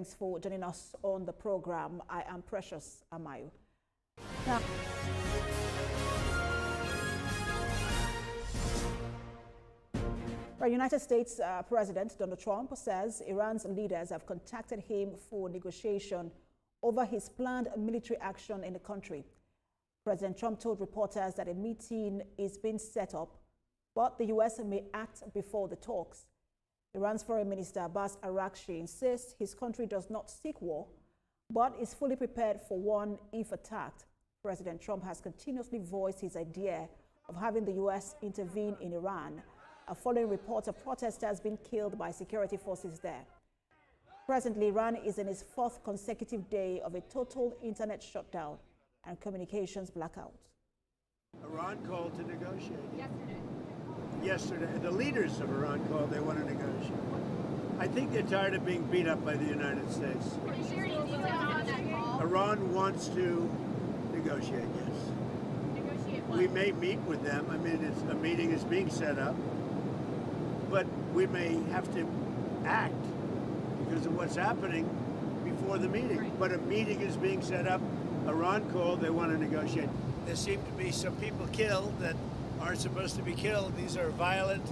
Thanks for joining us on the program. I am Precious Amayo. Now, the United States President Donald Trump says Iran's leaders have contacted him for negotiation over his planned military action in the country. President Trump told reporters that a meeting is being set up, but the U.S. may act before the talks. Iran's Foreign Minister Abbas Araghchi insists his country does not seek war, but is fully prepared for one if attacked. President Trump has continuously voiced his idea of having the U.S. intervene in Iran, following reports of protesters being killed by security forces there. Presently, Iran is in its fourth consecutive day of a total internet shutdown and communications blackout. Iran called to negotiate. Yesterday, the leaders of Iran called, they want to negotiate. I think they're tired of being beat up by the United States. Are you sure you details on that call? Iran wants to negotiate, yes. Negotiate what? We may meet with them. I mean, a meeting is being set up, but we may have to act because of what's happening before the meeting. Right. But a meeting is being set up. Iran called, they want to negotiate. There seem to be some people killed that aren't supposed to be killed. These are violent,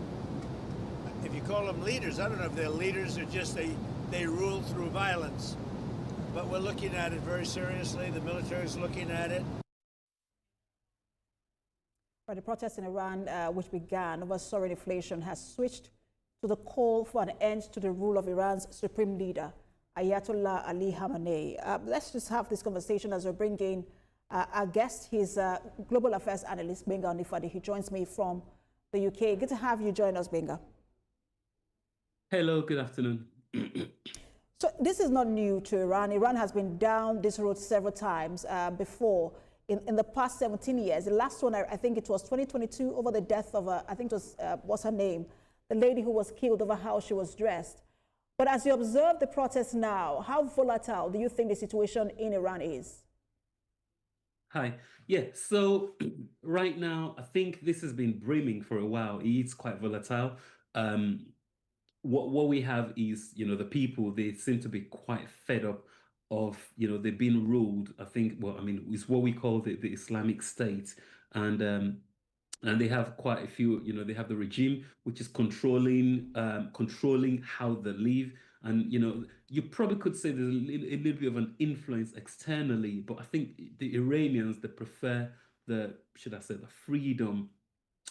if you call them leaders, I don't know if they're leaders or just they rule through violence. But we're looking at it very seriously. The military is looking at it. The protests in Iran, which began over soaring inflation, has switched to the call for an end to the rule of Iran's supreme leader, Ayatollah Ali Khamenei. Let's just have this conversation as we bring in our guest, his global affairs analyst, Benga Onifade. He joins me from the UK. Good to have you join us, Benga. Hello, good afternoon. So this is not new to Iran. Iran has been down this road several times before. In the past 17 years, the last one, I think it was 2022, over the death of, I think it was, what's her name? The lady who was killed over how she was dressed. But as you observe the protests now, how volatile do you think the situation in Iran is? Hi. Yeah, so right now, I think this has been brimming for a while. It's quite volatile. What we have is, the people, they seem to be quite fed up of, they've been ruled, I think, well, I mean, it's what we call the Islamic State. And they have quite a few, they have the regime, which is controlling how they live. And, you probably could say there's a little bit of an influence externally, but I think the Iranians, they prefer the freedom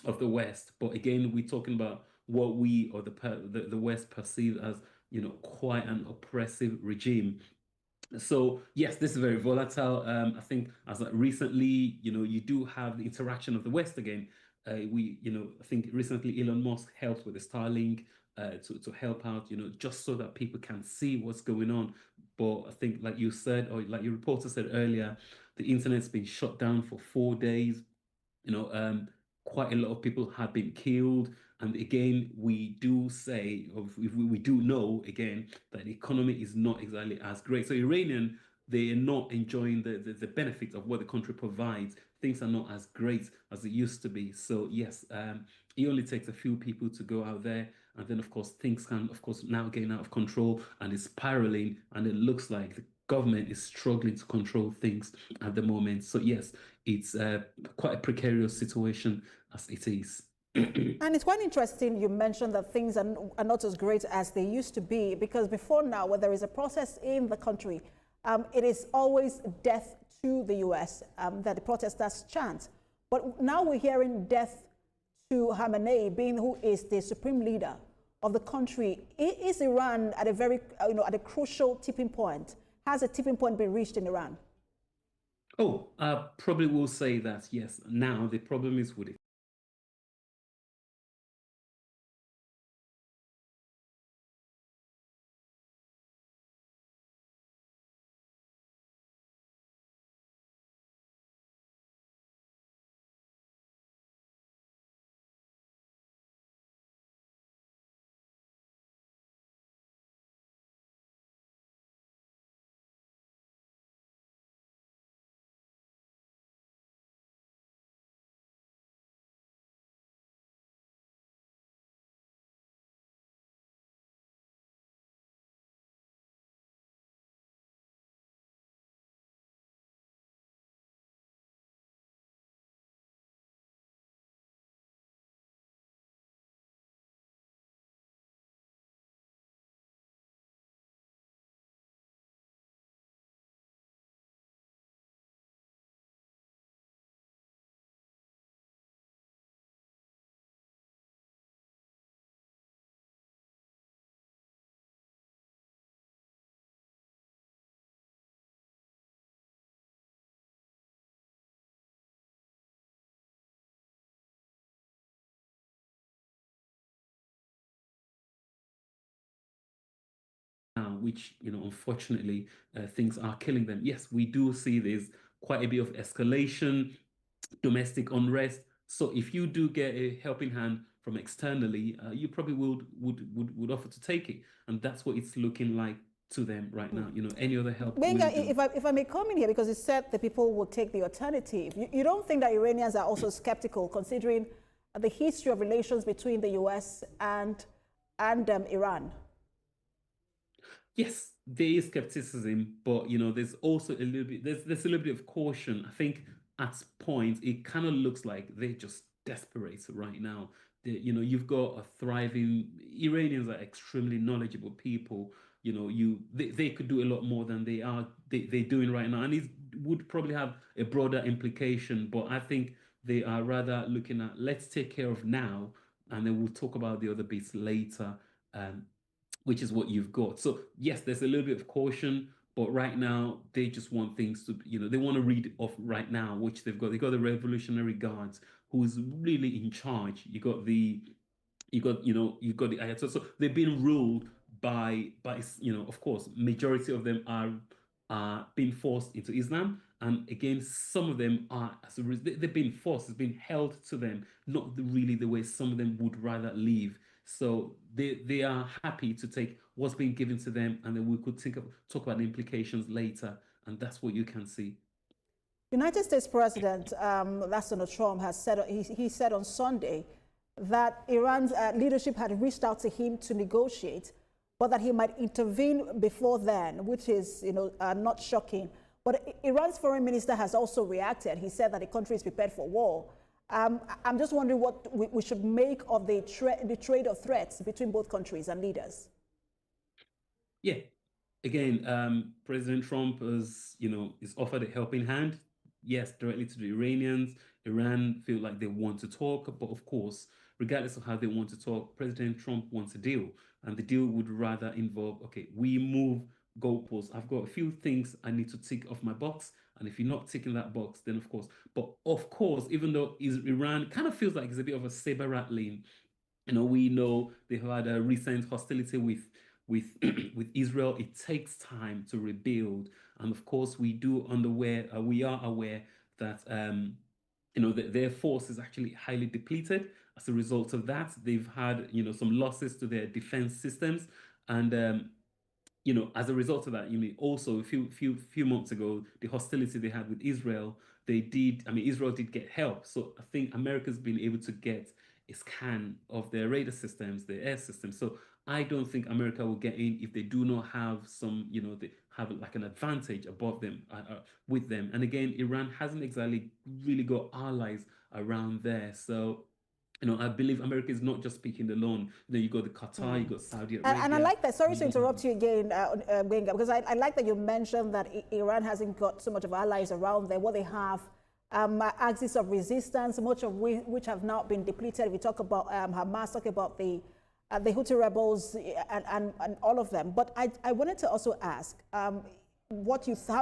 of the West. But again, we're talking about what we or the West perceive as, quite an oppressive regime. So yes, this is very volatile. I think as recently, you do have the interaction of the West again. I think recently Elon Musk helped with the Starlink to help out, just so that people can see what's going on. But I think, like you said, or like your reporter said earlier, the internet's been shut down for 4 days. Quite a lot of people have been killed. And again, we do say, or we do know again, that the economy is not exactly as great. So Iranian, they are not enjoying the benefits of what the country provides. Things are not as great as it used to be. So yes, it only takes a few people to go out there. And then, of course, things can, of course, now getting out of control and it's spiraling. And it looks like the government is struggling to control things at the moment. So yes, it's quite a precarious situation as it is. And it's quite interesting you mentioned that things are not as great as they used to be, because before now, when there is a process in the country, it is always death to the U.S. That the protesters chant. But now we're hearing death to Khamenei, being who is the supreme leader of the country. Is Iran at a very, at a crucial tipping point? Has a tipping point been reached in Iran? Oh, I probably will say that, yes. Now the problem is with it. which, unfortunately, things are killing them. Yes, we do see there's quite a bit of escalation, domestic unrest. So if you do get a helping hand from externally, you probably would offer to take it, and that's what it's looking like to them right now. Any other help will Benga, do. if I may come in here, because you said the people will take the alternative. You don't think that Iranians are also skeptical, considering the history of relations between the U.S. and Iran? Yes, there is skepticism, but there's also a little bit there's a little bit of caution. I think at points it kind of looks like they're just desperate right now. You've got a thriving Iranians are extremely knowledgeable people. They could do a lot more than they're doing right now, and it would probably have a broader implication. But I think they are rather looking at let's take care of now, and then we'll talk about the other bits later. Um, which is what you've got. So yes, there's a little bit of caution, but right now they just want things to, they want to read off right now, which they've got. They got the Revolutionary Guards, who's really in charge. You got the Ayatollah. So they've been ruled by of course, majority of them are being forced into Islam, and again, some of them are they've been forced. It's been held to them, not really the way some of them would rather leave. So they are happy to take what's being given to them, and then we could talk about the implications later, and that's what you can see. United States President, that's Donald Trump, has said he said on Sunday that Iran's leadership had reached out to him to negotiate, but that he might intervene before then, which is not shocking. But Iran's foreign minister has also reacted. He said that the country is prepared for war. I'm just wondering what we should make of the trade of threats between both countries and leaders. Yeah, again, President Trump is offered a helping hand. Yes, directly to the Iranians. Iran feel like they want to talk, but of course, regardless of how they want to talk, President Trump wants a deal, and the deal would rather involve, okay, we move goalposts. I've got a few things I need to tick off my box, and if you're not ticking that box, then of course. But of course, even though Iran kind of feels like it's a bit of a saber rattling, we know they had a recent hostility with with Israel. It takes time to rebuild, and of course, we are aware that that their force is actually highly depleted. As a result of that, they've had some losses to their defense systems, and as a result of that, also a few months ago, the hostility they had with Israel, Israel did get help. So I think America's been able to get a scan of their radar systems, their air systems. So I don't think America will get in if they do not have they have like an advantage above them, with them. And again, Iran hasn't exactly really got allies around there. So I believe America is not just speaking alone. You got the Qatar, you got Saudi Arabia. And I like that. Sorry to interrupt you again, Benga, because I like that you mentioned that Iran hasn't got so much of allies around there. What they have, axis of resistance, much of which have now been depleted. We talk about Hamas, talk about the Houthi rebels and all of them. But I wanted to also ask how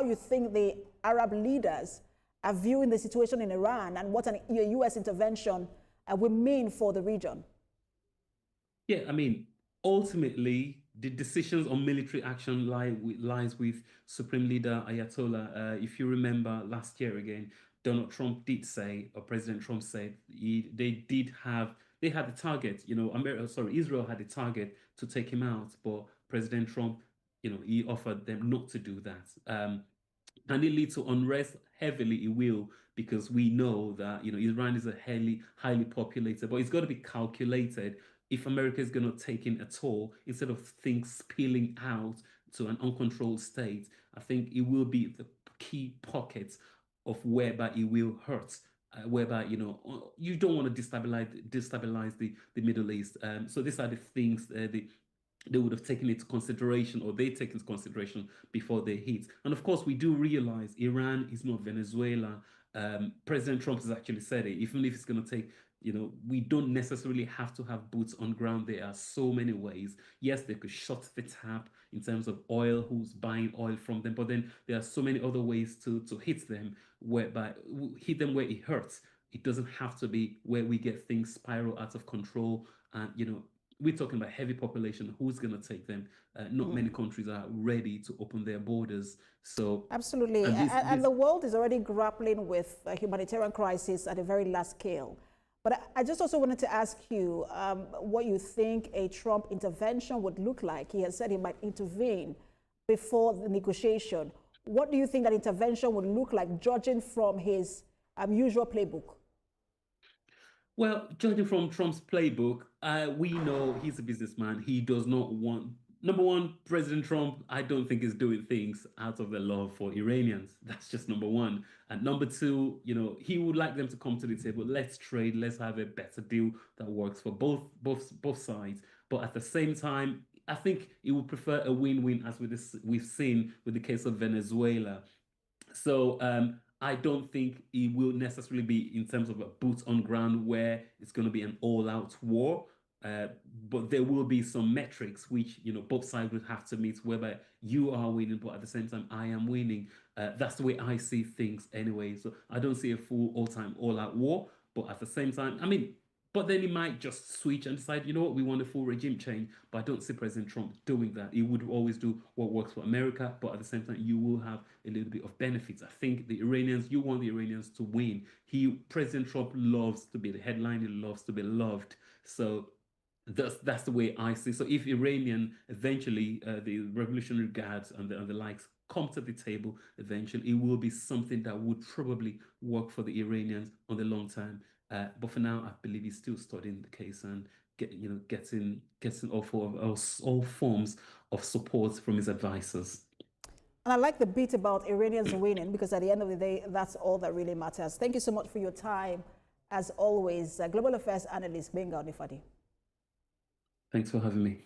you think the Arab leaders are viewing the situation in Iran and what a U.S. intervention would mean for the region. Yeah, ultimately, the decisions on military action lies with Supreme Leader Ayatollah. If you remember last year again, Donald Trump did say, or President Trump said, they had the target. Israel had the target to take him out, but President Trump, he offered them not to do that. And it leads to unrest. Heavily, it will, because we know that Iran is a highly populated, but it's got to be calculated. If America is going to take in a toll, instead of things spilling out to an uncontrolled state, I think it will be the key pockets of whereby it will hurt. Whereby you don't want to destabilize the Middle East. So these are the things they would have taken into consideration, or they take into consideration before they hit. And of course, we do realize Iran is not Venezuela. President Trump has actually said it. Even if it's going to take, we don't necessarily have to have boots on ground. There are so many ways. Yes, they could shut the tap in terms of oil, who's buying oil from them. But then there are so many other ways to hit them, where it hurts. It doesn't have to be where we get things spiral out of control. And, we're talking about heavy population. Who's going to take them? Not many countries are ready to open their borders. So, Absolutely. and And the world is already grappling with a humanitarian crisis at a very large scale. But I just also wanted to ask you what you think a Trump intervention would look like. He has said he might intervene before the negotiation. What do you think that intervention would look like, judging from his usual playbook? Well, judging from Trump's playbook, we know he's a businessman. He does not want, number one, President Trump, I don't think is doing things out of the love for Iranians. That's just number one. And number two, he would like them to come to the table. Let's trade. Let's have a better deal that works for both sides. But at the same time, I think he would prefer a win-win, as we've seen with the case of Venezuela. So I don't think it will necessarily be in terms of a boots on ground where it's going to be an all-out war. But there will be some metrics which both sides would have to meet, whereby you are winning, but at the same time I am winning. That's the way I see things anyway. So I don't see a full all-time all-out war, but at the same time, I mean, but then he might just switch and decide, you know what, we want a full regime change. But I don't see President Trump doing that. He would always do what works for America, but at the same time, you will have a little bit of benefits. I think you want the Iranians to win. President Trump loves to be the headline. He loves to be loved. So that's the way I see. So if Iranian eventually, the Revolutionary Guards and the likes come to the table, eventually it will be something that would probably work for the Iranians on the long term. But for now, I believe he's still studying the case and getting all forms of support from his advisors. And I like the bit about Iranians winning, because at the end of the day, that's all that really matters. Thank you so much for your time. As always, Global Affairs Analyst Benga Onifadi. Thanks for having me.